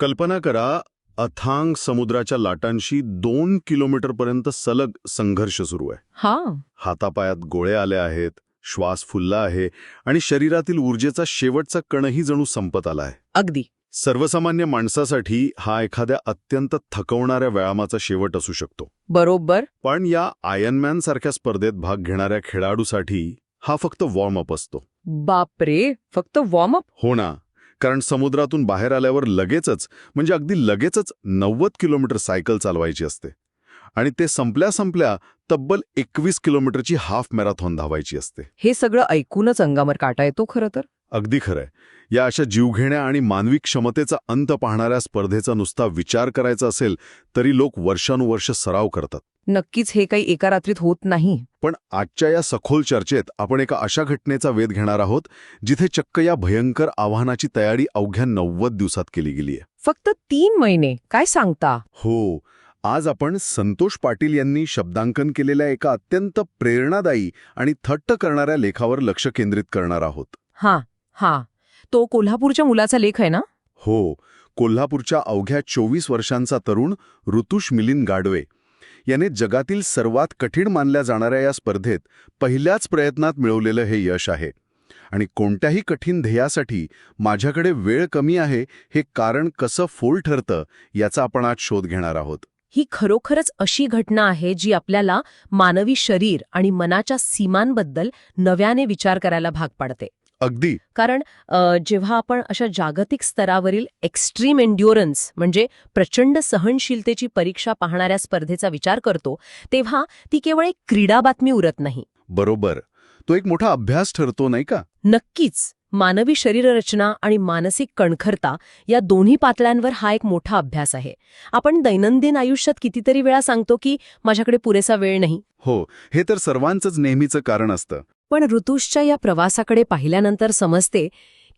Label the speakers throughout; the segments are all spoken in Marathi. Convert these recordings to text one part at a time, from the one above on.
Speaker 1: कल्पना करा, अथांग समुद्राच्या लाटांशी 2 किलोमीटरपर्यंत सलग संघर्ष सुरू आहे.
Speaker 2: हा
Speaker 1: हातापायात गोळे आले आहेत, श्वास फुलला आहे आणि शरीरातील ऊर्जेचा शेवटचा कणही जणू संपत आला आहे.
Speaker 2: अगदी.
Speaker 1: सर्वसामान्य माणसासाठी हा एखाद्या अत्यंत थकवणाऱ्या व्यायामाचा शेवट असू शकतो.
Speaker 2: बरोबर.
Speaker 1: पण या आयर्नमॅन सारख्या स्पर्धेत भाग घेणाऱ्या खेळाडूसाठी हा फक्त वॉर्मअप असतो.
Speaker 2: बापरे, फक्त वॉर्मअप?
Speaker 1: हो ना, कारण समुद्रातून बाहेर आल्यावर लगेचच म्हणजे अगदी लगेचच 90 किलोमीटर सायकल चालवायची असते आणि ते संपल्या तब्बल 21 किलोमीटरची हाफ मॅरेथॉन धावायची असते.
Speaker 2: हे सगळं ऐकूनच अंगावर काटा येतो खरं तर.
Speaker 1: अगदी खरंय. या अशा जीवघेण्या आणि मानवी क्षमतेचा अंत पाहणाऱ्या स्पर्धेचा नुसता विचार करायचा असेल तरी लोक वर्षानुवर्ष सराव करतात.
Speaker 2: नक्कीच हे काही एका रात्रीत होत नाही.
Speaker 1: पण आजच्या या सखोल चर्चेत आपण एका अशा घटनेचा वेध घेणार आहोत जिथे चक्क या भयंकर आव्हानाची तयारी अवघ्या 90 दिवसात केली गेलीय.
Speaker 2: फक्त 3 महिने? काय सांगता?
Speaker 1: हो. आज आपण संतोष पाटील यांनी शब्दांकन केलेल्या एका अत्यंत प्रेरणादायी आणि थट्ट करणाऱ्या लेखावर लक्ष केंद्रित करणार आहोत.
Speaker 2: हा. तो कोल्हापूरच्या मुलाचा लेख आहे ना?
Speaker 1: हो. कोल्हापूरच्या अवघ्या 24 वर्षांचा तरुण ऋतुष मिलिंद गाडवे याने जगातील सर्वात कठीण मानल्या जाणाऱ्या या स्पर्धेत पहिल्याच प्रयत्नात मिळवलेलं हे यश आहे. आणि कोणत्याही कठीण ध्येयासाठी माझ्याकडे वेळ कमी आहे हे कारण कसं फोल ठरतं याचा आपण आज शोध घेणार आहोत.
Speaker 2: ही खरोखरच अशी घटना आहे जी आपल्याला मानवी शरीर आणि मनाच्या सीमांबद्दल नव्याने विचार करायला भाग पाडते.
Speaker 1: अगदी.
Speaker 2: कारण जेव्हा आपण अशा जागतिक स्तरावरील एक्स्ट्रीम एन्ड्युरन्स म्हणजे प्रचंड सहनशीलतेची परीक्षा पाहणाऱ्या स्पर्धेचा विचार करतो तेव्हा ती केवळ एक क्रीडा बातमी उरत नाही.
Speaker 1: बरोबर. तो एक मोठा अभ्यास ठरतो, नाही का?
Speaker 2: नक्कीच. मानवी शरीररचना आणि मानसिक कणखरता या दोन्ही पातळ्यांवर हा एक मोठा अभ्यास आहे. आपण दैनंदिन आयुष्यात कितीतरी वेळा सांगतो की माझ्याकडे पुरेसा वेळ नाही.
Speaker 1: हो, हे तर सर्वांचंच नेहमीचं कारण असतं.
Speaker 2: पण ऋतुषच्या या प्रवासाकडे पाहिल्यानंतर समजते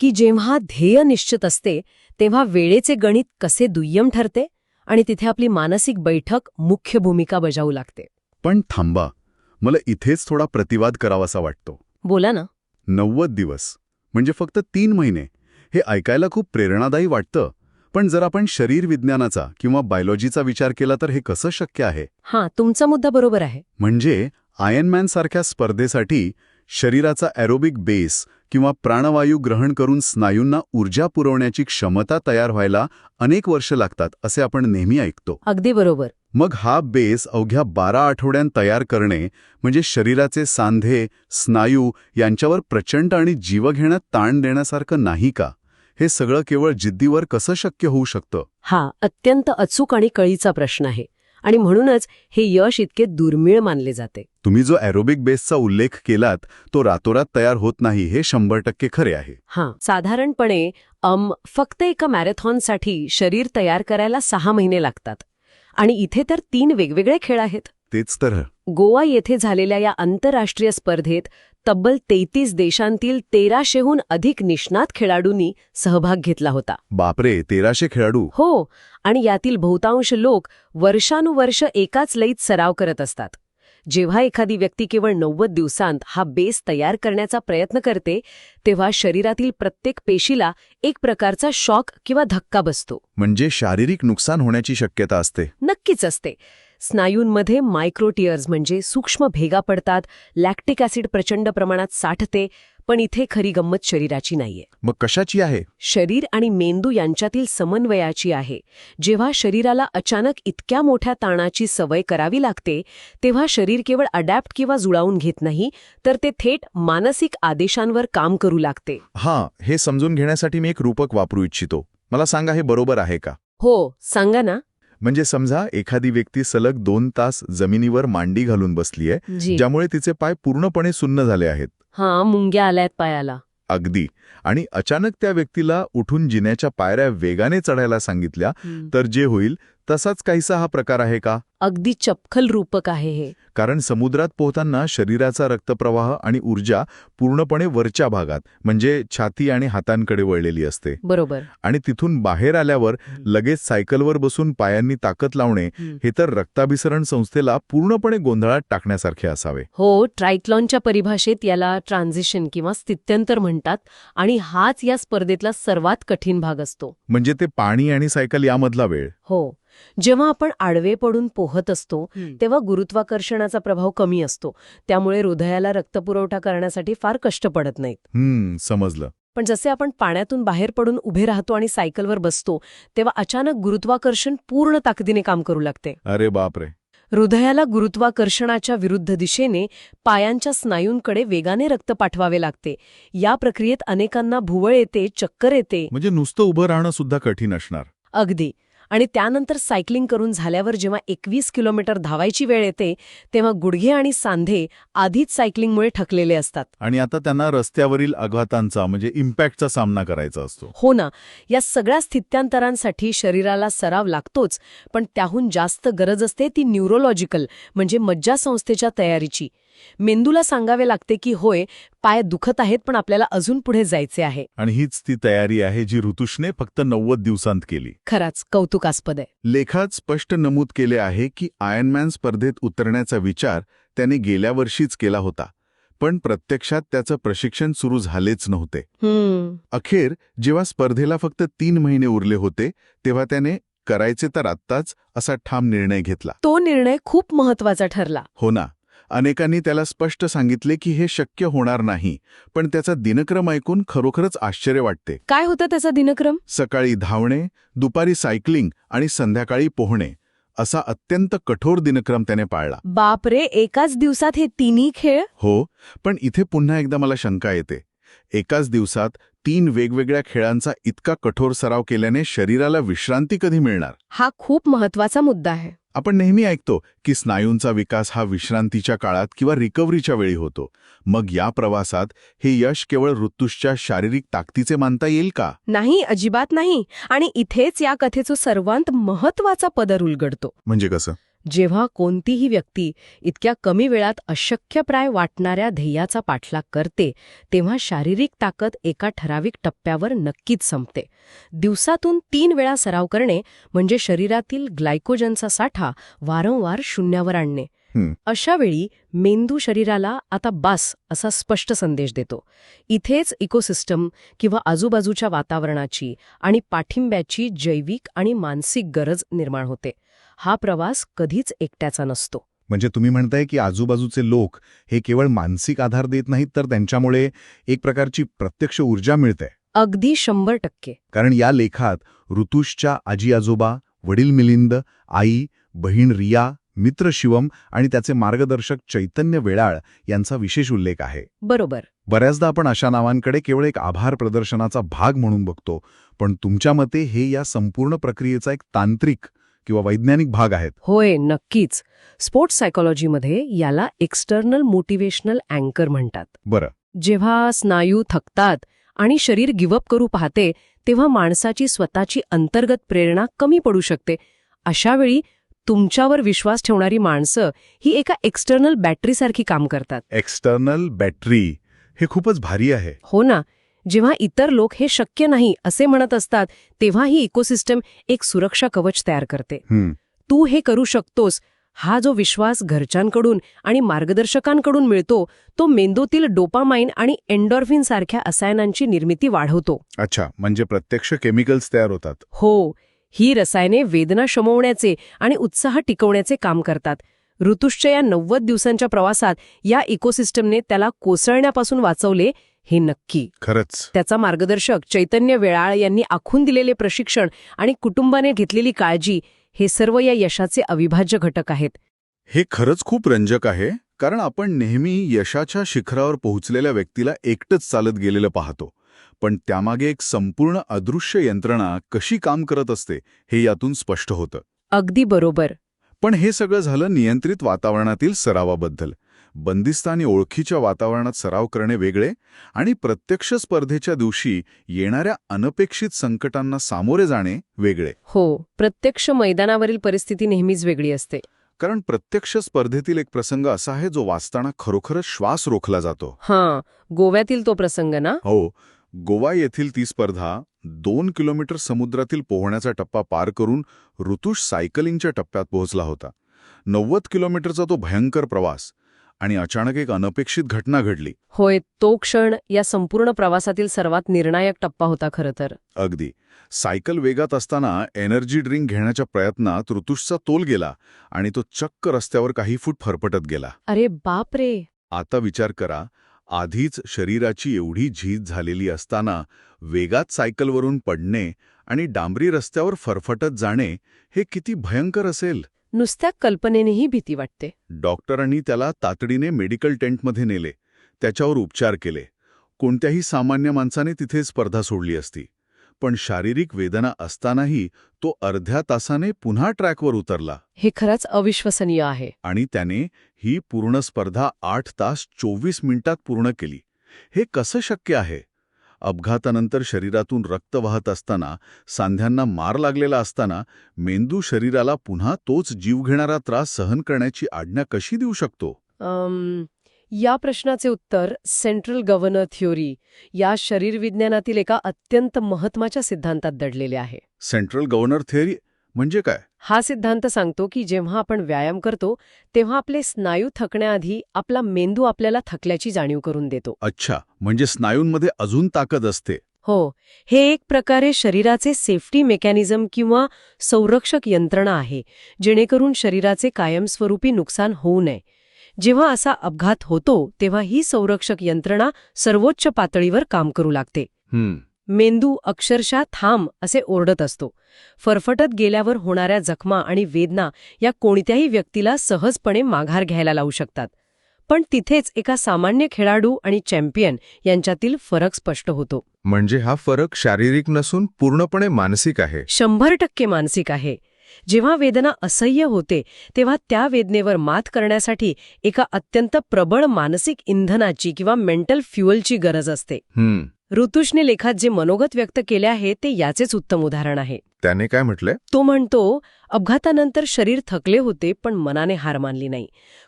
Speaker 2: की जेव्हा ध्येय निश्चित असते तेव्हा वेळेचे गणित कसे दुय्यम ठरते आणि तिथे आपली मानसिक बैठक मुख्य भूमिका बजावू लागते.
Speaker 1: पण थांबा, मला इथेच थोडा प्रतिवाद करावासा वाटतो.
Speaker 2: बोला ना.
Speaker 1: 90 दिवस म्हणजे फक्त 3 महिने हे ऐकायला खूप प्रेरणादायी वाटतं. पण जर आपण शरीर विज्ञानाचा किंवा बायोलॉजीचा विचार केला तर हे कसं शक्य आहे?
Speaker 2: तुमचा मुद्दा बरोबर आहे.
Speaker 1: म्हणजे आयर्नमॅन सारख्या स्पर्धेसाठी शरीराचा ॲरोबिक बेस किंवा प्राणवायू ग्रहण करून स्नायूंना ऊर्जा पुरवण्याची क्षमता तयार व्हायला अनेक वर्ष लागतात असे आपण नेहमी ऐकतो.
Speaker 2: अगदी बरोबर.
Speaker 1: मग हा बेस अवघ्या 12 आठवड्यांत तयार करणे म्हणजे शरीराचे सांधे, स्नायू यांच्यावर प्रचंड आणि जीवघेणा ताण देण्यासारखं नाही का? हे सगळं केवळ जिद्दीवर कसं शक्य होऊ शकतं?
Speaker 2: हा अत्यंत अचूक आणि कळीचा प्रश्न आहे आणि म्हणूनच हे यश इतके दुर्मिळ मानले जाते.
Speaker 1: तुम्ही जो ॲरोबिक बेसचा उल्लेख केलात तो रातोरात तयार होत नाही हे 100% खरे आहे.
Speaker 2: साधारणपणे फक्त एका मॅरेथॉनसाठी शरीर तयार करायला 6 महिने लागतात आणि इथे तर 3 वेगवेगळे खेळ आहेत.
Speaker 1: तेच तर.
Speaker 2: गोवा येथे झालेल्या या आंतरराष्ट्रीय स्पर्धेत तब्बल 33 देशांतील 1300हून अधिक निष्णात खेळाडूंनी सहभाग घेतला होता.
Speaker 1: बापरे, 1300 खेळाडू?
Speaker 2: हो. आणि यातील बहुतांश लोक वर्षानुवर्ष एकाच लयीत सराव करत असतात. जेव्हा एखादी व्यक्ती केवळ 90 दिवसांत हा बेस तयार करण्याचा प्रयत्न करते तेव्हा शरीरातील प्रत्येक पेशीला एक प्रकारचा शॉक किंवा धक्का बसतो.
Speaker 1: म्हणजे शारीरिक नुकसान होण्याची शक्यता असते?
Speaker 2: नक्कीच असते. स्नायूंमध्ये मायक्रोटियर्स म्हणजे सूक्ष्म भेगा पडतात, लॅक्टिक ॲसिड प्रचंड प्रमाणात साठते. पण इथे खरी गंमत शरीराची नाहीये.
Speaker 1: मग कशाची आहे?
Speaker 2: शरीर आणि मेंदू यांच्यातील समन्वयाची आहे. जेव्हा शरीराला अचानक इतक्या मोठ्या ताणाची सवय करावी लागते तेव्हा शरीर केवळ अडॅप्ट किंवा जुळवून घेत नाही तर ते थेट मानसिक आदेशांवर काम करू लागते.
Speaker 1: हे समजून घेण्यासाठी मी एक रूपक वापरू इच्छितो. मला सांगा, हे बरोबर आहे का?
Speaker 2: हो, सांगा ना.
Speaker 1: म्हणजे समजा एखादी व्यक्ती सलग 2 तास जमिनीवर मांडी घालून बसलीये, ज्यामुळे तिचे पाय पूर्णपणे सुन्न झाले आहेत.
Speaker 2: मुंग्या आल्यात पायाला.
Speaker 1: अगदी. आणि अचानक त्या व्यक्तीला उठून जिन्याच्या पायऱ्या वेगाने चढायला सांगितल्या तर जे होईल तसाच काहीसा हा प्रकार आहे का?
Speaker 2: अगदी चपखल रूपक आहे हे.
Speaker 1: कारण समुद्रात पोहताना शरीराचा रक्तप्रवाह आणि ऊर्जा पूर्णपणे वरच्या भागात म्हणजे छाती आणि हातांकडे वळलेली असते.
Speaker 2: बरोबर.
Speaker 1: आणि तिथून बाहेर आल्यावर लगेच सायकलवर बसून पायांनी ताकद लावणे हे तर रक्ताभिसरण संस्थेला पूर्णपणे गोंधळात टाकण्यासारखे असावे.
Speaker 2: हो, ट्रायथलॉनच्या परिभाषेत याला ट्रान्झिशन किंवा स्थित्यंतर म्हणतात आणि हाच या स्पर्धेतला सर्वात कठीण भाग असतो.
Speaker 1: म्हणजे ते पाणी आणि सायकल यामधला वेळ.
Speaker 2: हो. जेव्हा आपण आडवे पडून पोहत असतो तेव्हा गुरुत्वाकर्षणाचा प्रभाव कमी असतो, त्यामुळे हृदयाला रक्तपुरवठा करण्यासाठी फार कष्ट पडत नाहीत.
Speaker 1: समजलं.
Speaker 2: पण जसे आपण पाण्यातून बाहेर पडून उभे राहतो आणि सायकलवर बसतो तेव्हा अचानक गुरुत्वाकर्षण पूर्ण ताकदीने काम करू लागते.
Speaker 1: अरे बापरे.
Speaker 2: हृदयाला गुरुत्वाकर्षणाच्या विरुद्ध दिशेने पायांच्या स्नायूंकडे वेगाने रक्त पाठवावे लागते. या प्रक्रियेत अनेकांना भुवळ येते, चक्कर येते.
Speaker 1: म्हणजे नुसतं उभं राहणं सुद्धा कठीण असणार.
Speaker 2: अगदी. आणि त्यानंतर सायकलिंग करून झाल्यावर जेव्हा 21 किलोमीटर धावायची वेळ येते तेव्हा गुडघे आणि सांधे आधीच सायकलिंगमुळे थकलेले असतात.
Speaker 1: आणि आता त्यांना रस्त्यावरील अपघातांचा म्हणजे इम्पॅक्टचा सामना करायचा असतो.
Speaker 2: हो ना. या सगळ्या स्थित्यांतरांसाठी शरीराला सराव लागतोच, पण त्याहून जास्त गरज असते ती न्यूरोलॉजिकल म्हणजे मज्जासंस्थेच्या तयारीची. मेंदूला सांगावे लागते की होय, पाय दुखत आहेत पण आपल्याला अजून पुढे जायचे आहे.
Speaker 1: आणि हीच ती तयारी आहे जी ऋतुषने फक्त 90 दिवसांत केली.
Speaker 2: खरंच कौतुकास्पद आहे.
Speaker 1: लेखात स्पष्ट नमूद केले आहे की आयर्नमॅन स्पर्धेत उतरण्याचा विचार त्याने गेल्या वर्षीच केला होता, पण प्रत्यक्षात त्याचं प्रशिक्षण सुरू झालेच नव्हते. अखेर जेव्हा स्पर्धेला फक्त 3 महिने उरले होते तेव्हा त्याने करायचे तर आत्ताच असा ठाम निर्णय घेतला.
Speaker 2: तो निर्णय खूप महत्वाचा ठरला.
Speaker 1: हो ना. अनेकांनी त्याला स्पष्ट सांगितले की हे शक्य होणार नाही, पण त्याचा दिनक्रम ऐकून खरोखरच आश्चर्य वाटते.
Speaker 2: काय होता त्याचा दिनक्रम?
Speaker 1: सकाळी धावणे, दुपारी सायकलिंग आणि संध्याकाळी पोहणे असा अत्यंत कठोर दिनक्रम त्याने पाळला.
Speaker 2: बापरे, एकाच दिवसात हे तिन्ही खेळ?
Speaker 1: हो, पण इथे पुन्हा एकदा मला शंका येते. एकाच दिवसात 3 वेगवेगळ्या खेळांचा इतका कठोर सराव केल्याने शरीराला विश्रांती कधी मिळणार?
Speaker 2: हा खूप महत्वाचा मुद्दा आहे.
Speaker 1: आपण नेहमी ऐकतो की स्नायूंचा विकास हा विश्रांतीच्या काळात किंवा रिकव्हरीच्या वेळी होतो. मग या प्रवासात हे यश केवळ ऋतुषच्या शारीरिक ताकदीचे मानता येईल का?
Speaker 2: नाही, अजिबात नाही. आणि इथेच या कथेचा सर्वांत महत्वाचा पदर उलगडतो.
Speaker 1: म्हणजे कसं?
Speaker 2: जेव्हा कोणतीही व्यक्ती इतक्या कमी वेळात अशक्यप्राय वाटणाऱ्या ध्येयाचा पाठलाग करते तेव्हा शारीरिक ताकद एका ठराविक टप्प्यावर नक्कीच संपते. दिवसातून 3 वेळा सराव करणे म्हणजे शरीरातील ग्लायकोजनचा साठा वारंवार शून्यावर आणणे. अशा वेळी मेंदू शरीराला आता बास असा स्पष्ट संदेश देतो. इथेच इकोसिस्टम किंवा आजूबाजूच्या वातावरणाची आणि पाठिंब्याची जैविक आणि मानसिक गरज निर्माण होते. हा प्रवास कधीच एकट्याचा नसतो.
Speaker 1: म्हणजे तुम्ही म्हणताय की आजूबाजूचे लोक हे केवळ मानसिक आधार देत नाहीत, तर त्यांच्यामुळे एक प्रकारची प्रत्यक्ष ऊर्जा मिळते.
Speaker 2: अगदी 100%.
Speaker 1: कारण या लेखात ऋतुषच्या आजी आजोबा, वडील मिलिंद, आई, बहीण रिया, मित्र शिवम आणि त्याचे मार्गदर्शक चैतन्य वेळाळ यांचा विशेष उल्लेख आहे.
Speaker 2: बरोबर.
Speaker 1: बऱ्याचदा आपण अशा नावांकडे केवळ एक आभार प्रदर्शनाचा भाग म्हणून बघतो, पण तुमच्या मते हे या संपूर्ण प्रक्रियेचा एक तांत्रिक किंवा वैज्ञानिक भाग आहेत.
Speaker 2: होय, नक्कीच. स्पोर्ट्स सायकोलॉजीमध्ये याला एक्सटर्नल मोटिवेशनल अँकर म्हणतात.
Speaker 1: बरं.
Speaker 2: जेव्हा स्नायू थकतात आणि शरीर गिवअप करू पाहते तेव्हा माणसाची स्वतःची अंतर्गत प्रेरणा कमी पडू शकते. अशावेळी तुमच्यावर विश्वास ठेवणारी माणसं ही एका एक्सटर्नल बॅटरीसारखी काम करतात.
Speaker 1: एक्सटर्नल बॅटरी हे खूपच भारी आहे.
Speaker 2: हो ना. जेव्हा इतर लोक हे शक्य नाही असे म्हणत असतात तेव्हा ही इकोसिस्टम एक सुरक्षा कवच तयार करते. तू हे करू शकतोस हा जो विश्वास घरच्यांकडून आणि मार्गदर्शकांकडून मिळतो तो मेंदूतील डोपामाइन आणि एंडॉर्फिन सारख्या रसायनांची निर्मिती वाढवतो.
Speaker 1: अच्छा, म्हणजे प्रत्यक्ष केमिकल्स तयार होतात.
Speaker 2: हो. ही रसायने वेदना शमवण्याचे आणि उत्साह टिकवण्याचे काम करतात. ऋतुषच्या या 90 दिवसांच्या प्रवासात या इकोसिस्टमने त्याला कोसळण्यापासून वाचवले हे नक्की.
Speaker 1: खरंच.
Speaker 2: त्याचा मार्गदर्शक चैतन्य वेळाळ यांनी आखून दिलेले प्रशिक्षण आणि कुटुंबाने घेतलेली काळजी हे सर्व या यशाचे अविभाज्य घटक आहेत.
Speaker 1: हे खरंच खूप रंजक आहे, कारण आपण नेहमी यशाच्या शिखरावर पोहोचलेल्या व्यक्तीला एकटंच चालत गेलेलं पाहतो, पण त्यामागे एक संपूर्ण अदृश्य यंत्रणा कशी काम करत असते हे यातून स्पष्ट होतं.
Speaker 2: अगदी बरोबर.
Speaker 1: पण हे सगळं झालं नियंत्रित वातावरणातील सरावाबद्दल. बंदिस्त आणि ओळखीच्या वातावरणात सराव करणे वेगळे आणि प्रत्यक्ष स्पर्धेच्या दिवशी येणाऱ्या अनपेक्षित संकटांना सामोरे जाणे वेगळे.
Speaker 2: हो, प्रत्यक्ष मैदानावरील परिस्थिती नेहमीच वेगळी असते.
Speaker 1: कारण प्रत्यक्ष स्पर्धेतील एक प्रसंग असा आहे जो वाचताना खरोखरच श्वास रोखला जातो.
Speaker 2: हां, गोव्यातील तो प्रसंग ना?
Speaker 1: हो, गोवा येथील ती स्पर्धा 2 किलोमीटर समुद्रातील पोहण्याचा टप्पा पार करून ऋतुष सायकलिंगच्या टप्प्यात पोहोचला होता. 90 किलोमीटरचा तो भयंकर प्रवास आणि अचानक एक अनपेक्षित घटना घडली.
Speaker 2: होय, तो क्षण या संपूर्ण प्रवासातील सर्वात निर्णायक टप्पा होता खरं तर.
Speaker 1: अगदी. सायकल वेगात असताना एनर्जी ड्रिंक घेण्याच्या प्रयत्नात ऋतुषचा तोल गेला आणि तो चक्क रस्त्यावर काही फूट फरफटत गेला.
Speaker 2: अरे बापरे!
Speaker 1: आता विचार करा, आधीच शरीराची एवढी झीज झालेली असताना वेगात सायकलवरून पडणे आणि डांबरी रस्त्यावर फरफटत जाणे हे किती भयंकर असेल.
Speaker 2: नुसत्या कल्पनेनेही भीती वाटते.
Speaker 1: डॉक्टरांनी त्याला तातडीने मेडिकल टेंटमध्ये नेले, त्याच्यावर उपचार केले. कोणत्याही सामान्य माणसाने तिथे स्पर्धा सोडली असती. पण शारीरिक वेदना असतानाही तो अर्ध्या तासाने पुन्हा ट्रॅकवर उतरला.
Speaker 2: हे खरंच अविश्वसनीय आहे.
Speaker 1: आणि त्याने ही पूर्ण स्पर्धा 8 तास 24 मिनिटात पूर्ण केली. हे कसं शक्य आहे? अपघातानंतर शरीरातून रक्त वाहत असताना, सांध्यांना मार लागलेला असताना, मेंदू शरीराला पुन्हा तोच जीव घेणारा त्रास सहन करण्याची आज्ञा कशी देऊ शकतो?
Speaker 2: या प्रश्नाचे उत्तर सेंट्रल गव्हर्नर थिओरी या शरीरविज्ञानातील एका अत्यंत महत्त्वाच्या सिद्धांतात दडलेले आहे.
Speaker 1: सेंट्रल गव्हर्नर थिअरी म्हणजे काय?
Speaker 2: हा सिद्धांत सांगतो की जेव्हा आपण व्यायाम करतो तेव्हा आपले स्नायू थकण्याआधी आपला मेंदू आपल्याला थकल्याची जाणीव करून देतो.
Speaker 1: अच्छा, म्हणजे स्नायूंमध्ये अजून ताकद असते.
Speaker 2: हो, हे एक प्रकारे शरीराचे सेफ्टी मेकॅनिझम किंवा संरक्षक यंत्रणा आहे, जेणेकरून शरीराचे कायमस्वरूपी नुकसान होऊ नये. जेव्हा असा अपघात होतो तेव्हा ही संरक्षक यंत्रणा सर्वोच्च पातळीवर काम करू लागते. मेंदू अक्षरशः थांब असे ओरडत असतो. फरफटत गेल्यावर होणाऱ्या जखमा आणि वेदना या कोणत्याही व्यक्तीला सहजपणे माघार घ्यायला लावू शकतात. पण तिथेच एका सामान्य खेळाडू आणि चॅम्पियन यांच्यातील फरक स्पष्ट होतो.
Speaker 3: म्हणजे हा फरक शारीरिक नसून पूर्णपणे मानसिक आहे.
Speaker 2: 100% मानसिक आहे. जेव्हा वेदना असह्य होते तेव्हा त्या वेदनेवर मात करण्यासाठी एका अत्यंत प्रबळ मानसिक इंधनाची किंवा मेंटल फ्युअलची गरज असते. ऋतुषने लेखात जे मनोगत व्यक्त केले आहे ते याचेच उत्तम उदाहरण आहे.
Speaker 3: त्याने काय म्हटलंय?
Speaker 2: तो म्हणतो, अपघातानंतर शरीर थकले होते पण मनाने हार मानली नाही.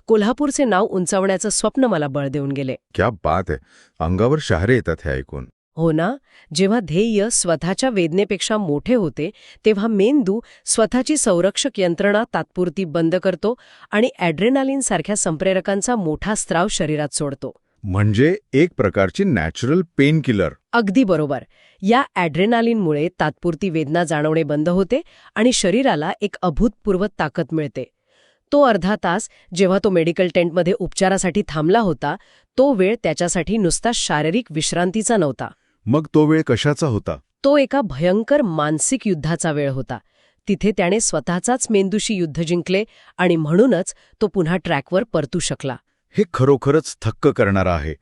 Speaker 2: कोल्हापूरचे नाव उंचावण्याचं स्वप्न मला बळ देऊन गेले.
Speaker 3: क्या बात आहे. अंगावर शहारे येतात हे ऐकून.
Speaker 2: हो ना, जेव्हा ध्येय स्वतःच्या वेदनेपेक्षा मोठे होते तेव्हा मेंदू स्वतःची संरक्षक यंत्रणा तात्पुरती बंद करतो आणि ॲड्रेनालिन सारख्या संप्रेरकांचा मोठा स्त्राव शरीरात सोडतो.
Speaker 3: म्हणजे एक प्रकारची नॅचरल पेन किलर.
Speaker 2: अगदी बरोबर. या ॲड्रेनालिनमुळे तात्पुरती वेदना जाणवणे बंद होते आणि शरीराला एक अभूतपूर्व ताकद मिळते. तो अर्धा तास जेव्हा तो मेडिकल टेंटमध्ये उपचारासाठी थांबला होता तो वेळ त्याच्यासाठी नुसता शारीरिक विश्रांतीचा नव्हता.
Speaker 1: मग तो वेळ कशाचा होता?
Speaker 2: तो एका भयंकर मानसिक युद्धाचा वेळ होता. तिथे त्याने स्वतःचाच मेंदूशी युद्ध जिंकले आणि म्हणूनच तो पुन्हा ट्रॅकवर परतू शकला.
Speaker 1: हे खरोखरच थक्क करणारं आहे,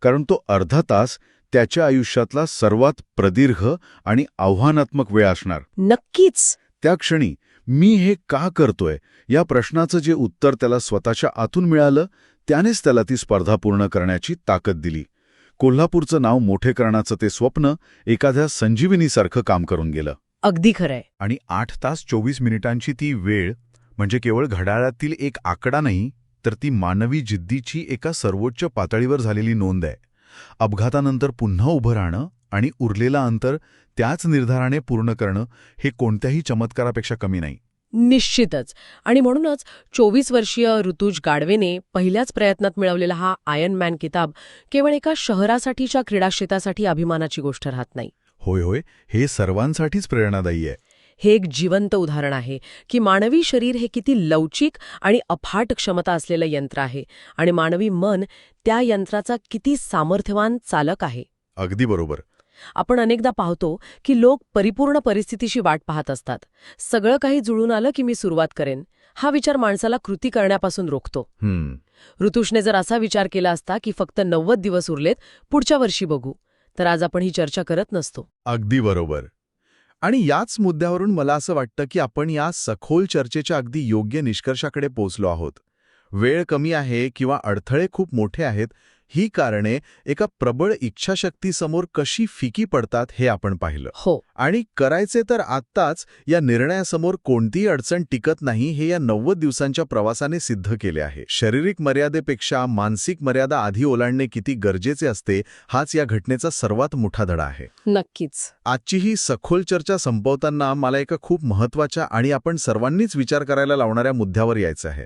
Speaker 1: कारण तो अर्धा तास त्याच्या आयुष्यातला सर्वात प्रदीर्घ आणि आव्हानात्मक वेळ असणार.
Speaker 2: नक्कीच.
Speaker 1: त्या क्षणी मी हे का करतोय या प्रश्नाचं जे उत्तर त्याला स्वतःच्या आतून मिळालं त्यानेच त्याला ती स्पर्धा पूर्ण करण्याची ताकद दिली. कोल्हापूरचं नाव मोठे करण्याचं ते स्वप्न एखाद्या संजीवनीसारखं काम करून गेलं.
Speaker 2: अगदी खरंय.
Speaker 1: आणि 8 तास 24 मिनिटांची ती वेळ म्हणजे केवळ घड्याळातील एक आकडा नाही, तर ती मानवी जिद्दीची एका सर्वोच्च पातळीवर झालेली नोंद आहे. अपघातानंतर पुन्हा उभं राहणं आणि उरलेला अंतर त्याच निर्धाराने पूर्ण करणं हे कोणत्याही चमत्कारापेक्षा कमी नाही.
Speaker 2: निश्चितच. आणि म्हणूनच 24 वर्षीय ऋतुज गाडवेने पहिल्याच प्रयत्नात मिळवलेला हा आयर्न मॅन किताब केवळ एका शहरासाठीच्या क्रीडाक्षेत्रासाठी अभिमानाची गोष्ट राहत नाही.
Speaker 1: होय होय, हे सर्वांसाठीच प्रेरणादायी आहे.
Speaker 2: हे एक जिवंत उदाहरण आहे की मानवी शरीर हे किती लवचिक आणि अफाट क्षमता असलेलं यंत्र आहे आणि मानवी मन त्या यंत्राचा किती सामर्थ्यवान चालक आहे.
Speaker 1: अगदी बरोबर.
Speaker 2: आपण अनेकदा पाहतो की लोक परिपूर्ण परिस्थितीची वाट पाहत असतात. सगळं काही जुळून आलं की मी सुरुवात करेन, हा विचार माणसाला कृती करण्यापासून रोखतो. ऋतुषने जर असा विचार केला असता की फक्त 90 दिवस उरलेत, पुढच्या वर्षी बघू, तर आज आपण ही चर्चा करत नसतो.
Speaker 1: अगदी बरोबर. आणि याच मुद्द्यावरून मला असं वाटतं की आपण या सखोल चर्चेच्या अगदी योग्य निष्कर्षाकडे पोहोचलो आहोत. वेळ कमी आहे किंवा अडथळे खूप मोठे आहेत, ही कारणे एका प्रबळ इच्छाशक्तीसमोर कशी फिकी पडतात हे आपण पाहिलं.
Speaker 2: हो.
Speaker 1: आणि करायचे तर आत्ताच या निर्णयासमोर कोणतीही अडचण टिकत नाही हे या 90 दिवसांच्या प्रवासाने सिद्ध केले आहे. शारीरिक मर्यादेपेक्षा मानसिक मर्यादा आधी ओलांडणे किती गरजेचे असते हाच या घटनेचा सर्वात मोठा धडा आहे.
Speaker 2: नक्कीच.
Speaker 1: आजची ही सखोल चर्चा संपवताना मला एका खूप महत्त्वाच्या आणि आपण सर्वांनीच विचार करायला लावणाऱ्या मुद्द्यावर यायचं आहे.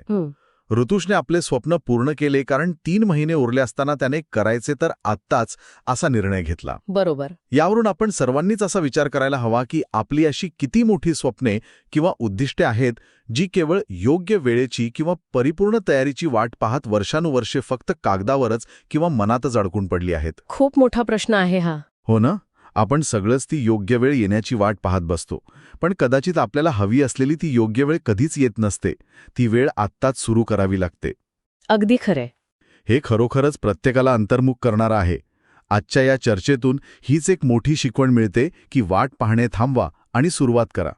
Speaker 1: ऋतुषने आपले स्वप्न पूर्ण केले कारण 3 महिने उरले असताना त्याने करायचे तर आत्ताच असा निर्णय घेतला.
Speaker 2: बरोबर.
Speaker 1: यावरून आपण सर्वांनीच असा विचार करायला हवा की आपली अशी किती मोठी स्वप्ने किंवा उद्दिष्टे आहेत जी केवळ योग्य वेळेची किंवा परिपूर्ण तयारीची वाट पाहत वर्षानुवर्षे फक्त कागदावरच किंवा मनातच अडकून पडली आहेत.
Speaker 2: खूप मोठा प्रश्न आहे हा.
Speaker 1: हो ना? आपण सगळंच ती योग्य वेळ येण्याची वाट पाहत बसतो, पण कदाचित आपल्याला हवी असलेली ती योग्य वेळ कधीच येत नसते. ती वेळ आत्ताच सुरू करावी लागते.
Speaker 2: अगदी खरंय.
Speaker 1: हे खरोखरच प्रत्येकाला अंतर्मुख करणारं आहे. आजच्या या चर्चेतून हीच एक मोठी शिकवण मिळते की वाट पाहणे थांबवा आणि सुरुवात करा.